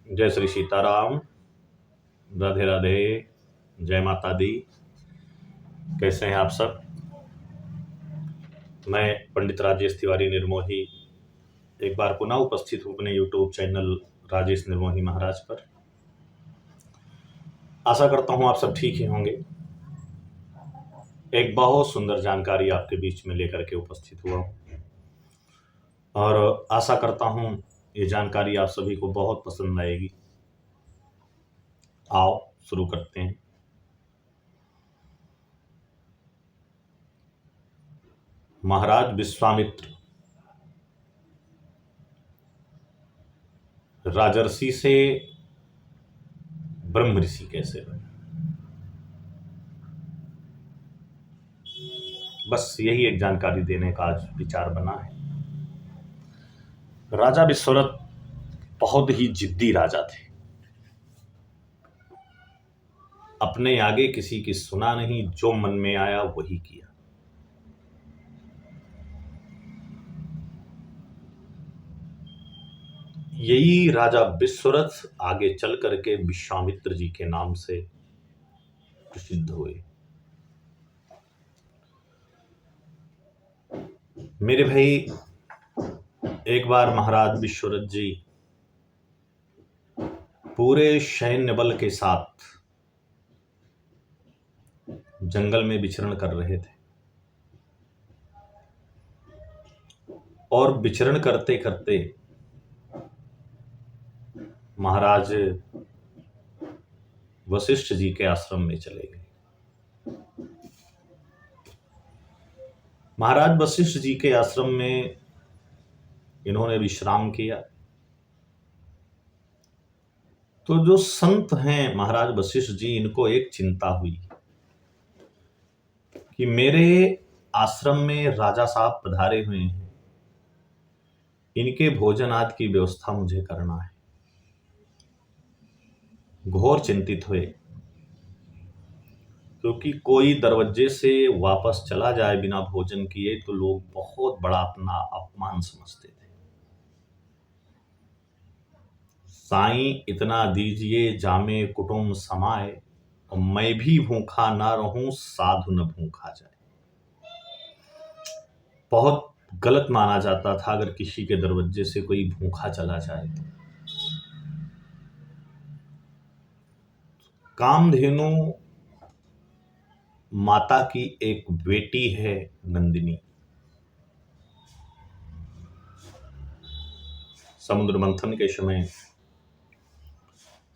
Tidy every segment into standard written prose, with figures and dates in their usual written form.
जय श्री सीताराम। राधे राधे। जय माता दी। कैसे हैं आप सब? मैं पंडित राजेश तिवारी निर्मोही एक बार पुनः उपस्थित हूँ अपने यूट्यूब चैनल राजेश निर्मोही महाराज पर। आशा करता हूँ आप सब ठीक ही होंगे। एक बहुत सुंदर जानकारी आपके बीच में लेकर के उपस्थित हुआ हूँ और आशा करता हूँ ये जानकारी आप सभी को बहुत पसंद आएगी। आओ शुरू करते हैं। महाराज विश्वामित्र राजर्षि से ब्रह्म ऋषि कैसे बने, बस यही एक जानकारी देने का आज विचार बना है। राजा विश्वरथ बहुत ही जिद्दी राजा थे। अपने आगे किसी की सुना नहीं, जो मन में आया वही किया। यही राजा विश्वरथ आगे चल करके विश्वामित्र जी के नाम से प्रसिद्ध हुए। मेरे भाई, एक बार महाराज विश्वरथ जी पूरे सैन्य बल के साथ जंगल में विचरण कर रहे थे और विचरण करते करते महाराज वशिष्ठ जी के आश्रम में चले गए। महाराज वशिष्ठ जी के आश्रम में इन्होंने विश्राम किया तो जो संत हैं महाराज वशिष्ठ जी, इनको एक चिंता हुई कि मेरे आश्रम में राजा साहब पधारे हुए हैं, इनके भोजन आदि की व्यवस्था मुझे करना है। घोर चिंतित हुए, क्योंकि कोई दरवाजे से वापस चला जाए बिना भोजन किए तो लोग बहुत बड़ा अपना अपमान समझते थे। साईं इतना दीजिए जामे कुटुंब समाए, और मैं भी भूखा ना रहूं साधु न भूखा जाए। बहुत गलत माना जाता था अगर किसी के दरवाजे से कोई भूखा चला जाए तो। कामधेनु माता की एक बेटी है नंदिनी। समुद्र मंथन के समय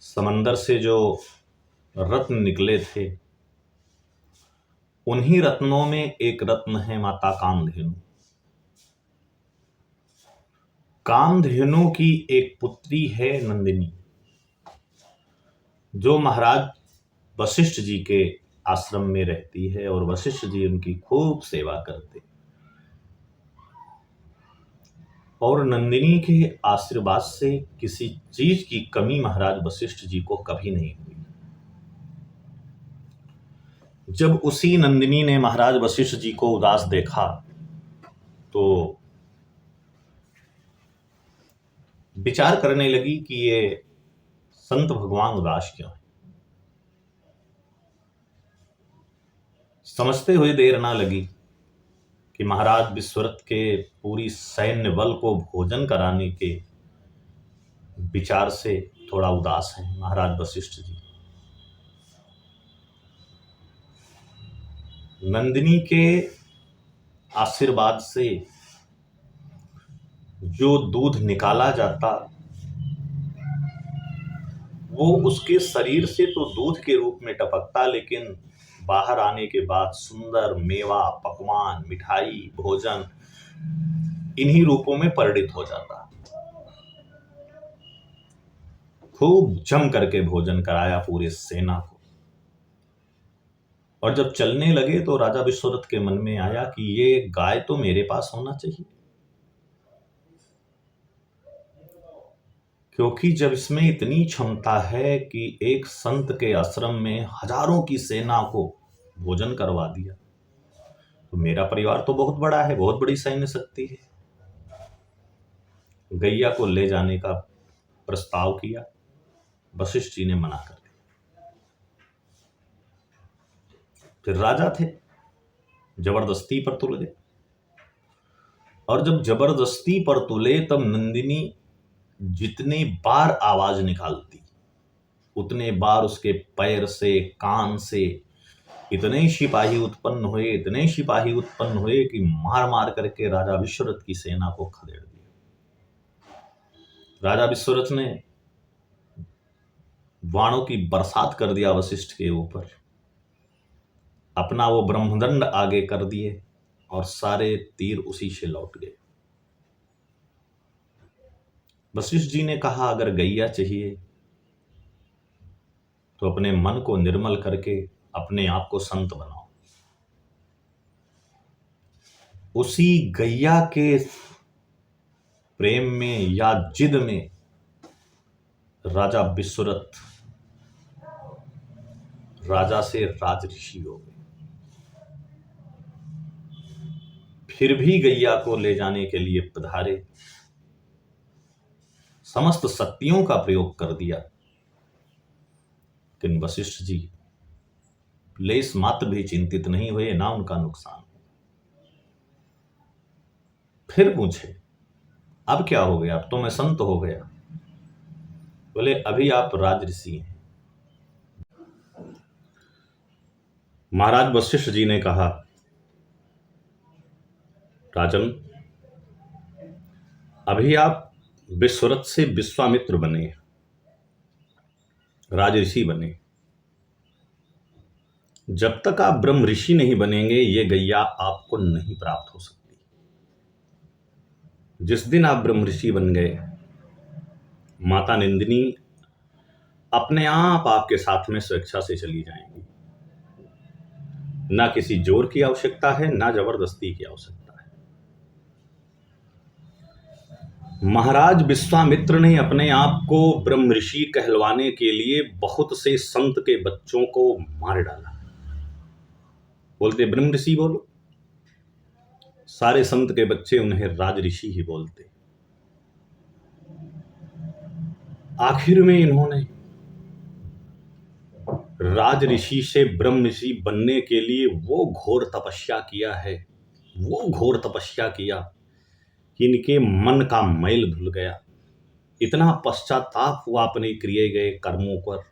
समंदर से जो रत्न निकले थे, उन्हीं रत्नों में एक रत्न है माता कामधेनु। कामधेनु की एक पुत्री है नंदिनी, जो महाराज वशिष्ठ जी के आश्रम में रहती है और वशिष्ठ जी उनकी खूब सेवा करते। और नंदिनी के आशीर्वाद से किसी चीज की कमी महाराज वशिष्ठ जी को कभी नहीं हुई। जब उसी नंदिनी ने महाराज वशिष्ठ जी को उदास देखा तो विचार करने लगी कि ये संत भगवान उदास क्यों है। समझते हुए देर ना लगी कि महाराज विश्वरथ के पूरी सैन्य बल को भोजन कराने के विचार से थोड़ा उदास हैं महाराज वशिष्ठ जी। नंदिनी के आशीर्वाद से जो दूध निकाला जाता वो उसके शरीर से तो दूध के रूप में टपकता, लेकिन बाहर आने के बाद सुंदर मेवा, पकवान, मिठाई, भोजन इन्हीं रूपों में परिणित हो जाता। खूब जम करके भोजन कराया पूरे सेना को। और जब चलने लगे तो राजा विश्वरथ के मन में आया कि ये गाय तो मेरे पास होना चाहिए, क्योंकि जब इसमें इतनी क्षमता है कि एक संत के आश्रम में हजारों की सेना को भोजन करवा दिया, तो मेरा परिवार तो बहुत बड़ा है, बहुत बड़ी सैन्य शक्ति है। गैया को ले जाने का प्रस्ताव किया वशिष्ठ जी ने मना कर दिया। फिर राजा थे, जबरदस्ती पर तुल गए, और जब जबरदस्ती पर तुले तब नंदिनी जितने बार आवाज निकालती उतने बार उसके पैर से, कान से इतने सिपाही उत्पन्न हुए कि मार मार करके राजा विश्वरथ की सेना को खदेड़ दिया। राजा विश्वरथ ने बाणों की बरसात कर दिया वशिष्ठ के ऊपर, अपना वो ब्रह्मदंड आगे कर दिए और सारे तीर उसी से लौट गए। वशिष्ठ जी ने कहा, अगर गैया चाहिए तो अपने मन को निर्मल करके अपने आप को संत बनाओ। उसी गैया के प्रेम में या जिद में राजा विश्वरथ राजा से राजऋषि हो गए। फिर भी गैया को ले जाने के लिए पधारे, समस्त शक्तियों का प्रयोग कर दिया, लेकिन वशिष्ठ जी लेस मात्र भी चिंतित नहीं हुए, ना उनका नुकसान। फिर पूछे, अब क्या हो गया? अब तो मैं संत हो गया। बोले, अभी आप राजऋषि हैं। महाराज वशिष्ठ जी ने कहा, राजन, अभी आप विश्वरथ से विश्वामित्र बने, राजऋषि बने। जब तक आप ब्रह्म ऋषि नहीं बनेंगे ये गैया आपको नहीं प्राप्त हो सकती। जिस दिन आप ब्रह्म ऋषि बन गए, माता नंदिनी अपने आप आपके साथ में स्वेच्छा से चली जाएंगी। ना किसी जोर की आवश्यकता है, ना जबरदस्ती की आवश्यकता है। महाराज विश्वामित्र ने अपने आप को ब्रह्म ऋषि कहलवाने के लिए बहुत से संत के बच्चों को मार डाला। बोलते ब्रह्म ऋषि बोलो, सारे संत के बच्चे उन्हें राज ऋषि ही बोलते। आखिर में इन्होंने राज ऋषि से ब्रह्म ऋषि बनने के लिए वो घोर तपस्या किया कि इनके मन का मैल धुल गया। इतना पश्चाताप हुआ अपने किए गए कर्मों पर,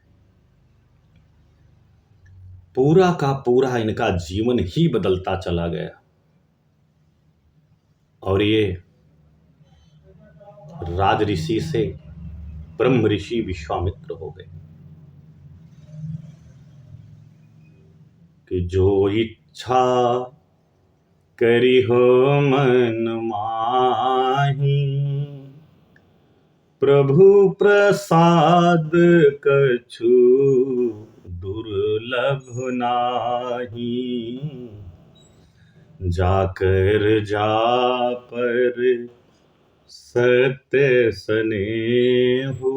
पूरा का पूरा इनका जीवन ही बदलता चला गया और ये राज ऋषि से ब्रह्म ऋषि विश्वामित्र हो गए। कि जो इच्छा करी हो मन माही, प्रभु प्रसाद कछु दुर्लभ नाही। जाकर जा पर सत्य स्नेहु,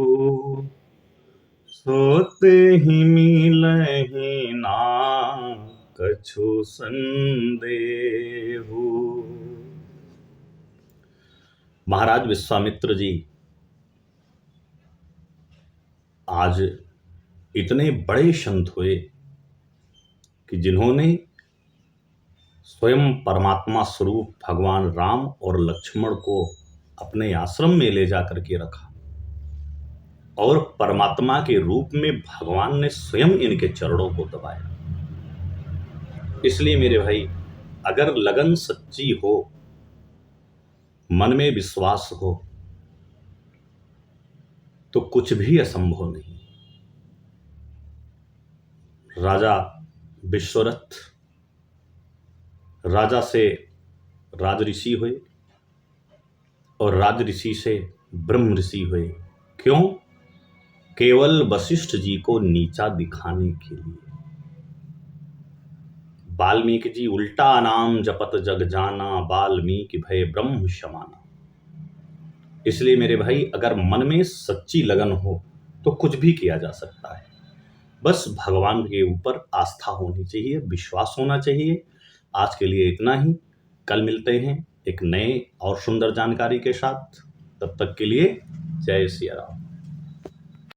सोते ही मिलहि नाम कछु संदेहु। महाराज विश्वामित्र जी आज इतने बड़े संत हुए कि जिन्होंने स्वयं परमात्मा स्वरूप भगवान राम और लक्ष्मण को अपने आश्रम में ले जाकर के रखा और परमात्मा के रूप में भगवान ने स्वयं इनके चरणों को दबाया। इसलिए मेरे भाई, अगर लगन सच्ची हो, मन में विश्वास हो, तो कुछ भी असंभव नहीं। राजा विश्वरथ राजा से राजऋषि हुए और राजऋषि से ब्रह्म ऋषि हुए। क्यों? केवल वशिष्ठ जी को नीचा दिखाने के लिए। वाल्मीकि जी उल्टा नाम जपत जग जाना, वाल्मीकि भय ब्रह्म समाना। इसलिए मेरे भाई, अगर मन में सच्ची लगन हो तो कुछ भी किया जा सकता है। बस भगवान के ऊपर आस्था होनी चाहिए, विश्वास होना चाहिए। आज के लिए इतना ही। कल मिलते हैं एक नए और सुंदर जानकारी के साथ। तब तक के लिए जय सिया राम।